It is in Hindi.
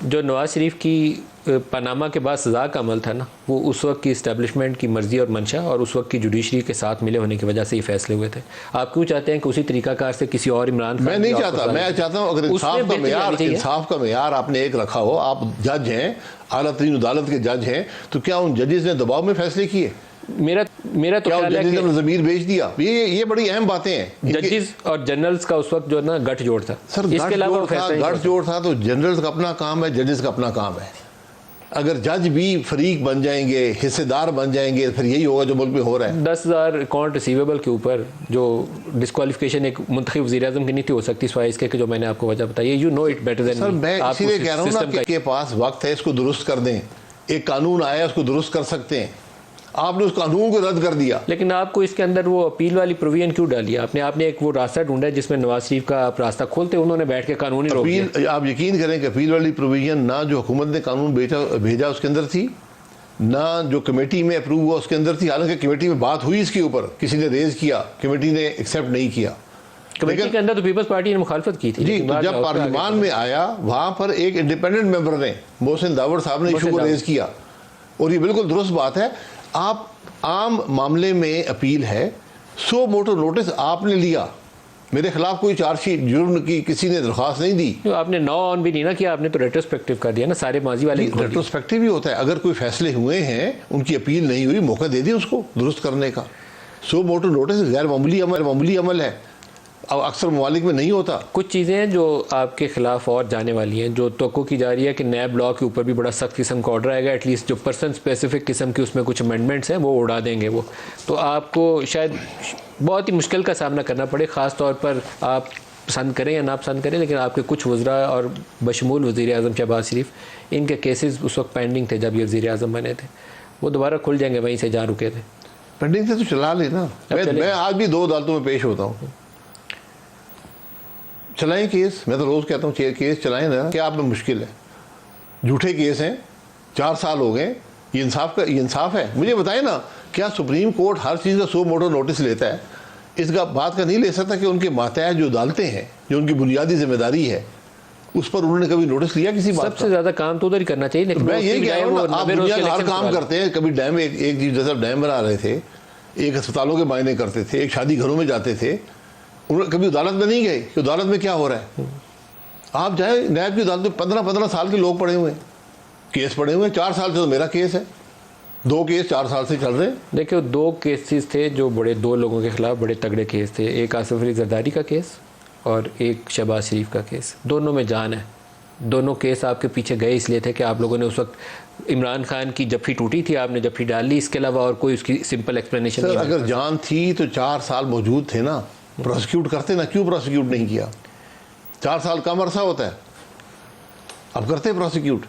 जो नवाज शरीफ की पनामा के बाद सज़ा का अमल था ना, वो उस वक्त की इस्टेब्लिशमेंट की मर्ज़ी और मंशा और उस वक्त की जुडिशरी के साथ मिले होने की वजह से ये फैसले हुए थे। आप क्यों चाहते हैं कि उसी तरीकाकार से किसी और इमरान खान? मैं नहीं चाहता, मैं चाहता हूँ अगर इंसाफ का मेयार आपने एक रखा हो, आप जज हैं, आला तरीन अदालत के जज हैं, तो क्या उन जजेस ने दबाव में फैसले किए? मेरा तो ख्याल है कि ज़मीर बेच दिया। ये बड़ी अहम बातें हैं। जजेस और जनरल्स का उस वक्त जो ना गठजोड़ था, सर इसके अलावा गठजोड़ था तो जनरल्स का अपना काम है, जजेस का अपना काम है। अगर जज भी फरीक बन जाएंगे, हिस्सेदार बन जाएंगे, फिर यही होगा जो मुल्क में हो रहा है। 10,000 अकाउंट रिसीवेबल के ऊपर जो डिस्क्वालिफिकेशन एक मुंतखब वज़ीर-ए-आज़म की नहीं थी हो सकती, सिवाय इसके कि जो मैंने आपको वजह बताई है। You know it better than sir, मैं इसीलिए कह रहा हूँ ना कि के पास वक्त है, इसको दुरुस्त कर दें। एक कानून आया, उसको दुरुस्त कर सकते हैं। आपने उस कानून को रद्द कर दिया। लेकिन आपको इसके अंदर वो अपील वाली प्रोविजन क्यों डाली? आपने एक वो रास्ता ढूंढा है जिसमें नवाज शरीफ का आप रास्ता खोलते, उन्होंने बैठ के कानूनी रोक दिया। आप यकीन करें कि अपील वाली प्रोविजन ना जो हुकूमत ने कानून भेजा उसके अंदर थी, ना जो कमेटी में अप्रूव हुआ उसके अंदर थी। हालांकि कमेटी में बात हुई इसके ऊपर, किसी ने रेज किया, कमेटी ने एक्सेप्ट नहीं किया। कमेटी के अंदर तो पीपल्स पार्टी ने मुखालफत की थी जी। तो जब पार्लियामान में आया, वहां पर एक इंडिपेंडेंट मेंबर ने, मोहसिन दावर साहब ने इशू को रेज किया, और ये बिल्कुल दुरुस्त बात है। आप आम मामले में अपील है, 100 मोटो नोटिस आपने लिया, मेरे खिलाफ कोई चार्जशीट जुर्म की किसी ने दरख्वास्त नहीं दी। तो आपने नो ऑन भी नहीं ना किया, आपने तो रेट्रोस्पेक्टिव कर दिया ना, सारे माजी वाले। रेट्रोस्पेक्टिव भी होता है, अगर कोई फैसले हुए हैं, उनकी अपील नहीं हुई, मौका दे दिए उसको दुरुस्त करने का। 100 मोटो नोटिस गैर मामूली अमल है, अब अक्सर ममालिक में नहीं होता। कुछ चीज़ें हैं जो आपके खिलाफ और जाने वाली हैं, जो तवक्को की जा रही है कि नैब लॉ के ऊपर भी बड़ा सख्त किस्म का ऑर्डर आएगा। एटलीस्ट जो पर्सन स्पेसिफिक किस्म की उसमें कुछ अमेंडमेंट्स हैं वो उड़ा देंगे वो। तो आपको शायद बहुत ही मुश्किल का सामना करना पड़े, ख़ास तौर पर आप पसंद करें या ना पसंद करें। लेकिन आपके कुछ वज़रा और बशमूल वज़ीर-ए-आज़म शहबाज शरीफ, इनके केसेस उस वक्त पेंडिंग थे जब ये वज़ीर-ए-आज़म बने थे, वो दोबारा खुल जाएंगे वहीं से जहाँ रुके थे। पेंडिंग थे तो चला लेना। मैं आज भी 2 अदालतों में पेश होता हूँ। चलाएं केस, मैं तो रोज़ कहता हूँ केस चलाएं ना। क्या आप में मुश्किल है? झूठे केस हैं, 4 साल हो गए, ये इंसाफ है? मुझे बताएं ना, क्या सुप्रीम कोर्ट हर चीज़ का 100 मोटो नोटिस लेता है? इसका बात का नहीं ले सकता कि उनके मातहत जो अदालतें हैं, जो उनकी बुनियादी जिम्मेदारी है, उस पर उन्होंने कभी नोटिस लिया किसी बात? सबसे ज़्यादा काम तो उधर ही करना चाहिए। लेकिन मैं यही कह रहा हूँ, आप हर काम करते हैं। कभी डैम, एक जैसा डैम बना रहे थे, एक अस्पतालों के मायने करते थे, एक शादी घरों में जाते थे, कभी अदालत में नहीं गए कि अदालत में क्या हो रहा है। आप जाए नैब की अदालत में, 15-15 साल के लोग पड़े हुए हैं, केस पड़े हुए हैं। 4 साल से तो मेरा केस है, 2 केस 4 साल से चल रहे हैं। देखिए 2 केसेस थे जो बड़े, 2 लोगों के खिलाफ बड़े तगड़े केस थे। एक आसिफ अली जरदारी का केस और एक शहबाज शरीफ का केस। दोनों में जान है। दोनों केस आपके पीछे गए इसलिए थे कि आप लोगों ने उस वक्त इमरान खान की जफ्फी टूटी थी, आपने जफ्फी डाल ली। इसके अलावा और कोई उसकी सिंपल एक्सप्लेनेशन नहीं। अगर जान थी तो 4 साल मौजूद थे ना, प्रोसिक्यूट करते ना, क्यों प्रोसिक्यूट नहीं किया? 4 साल कम अरसा होता है, अब करते प्रोसिक्यूट।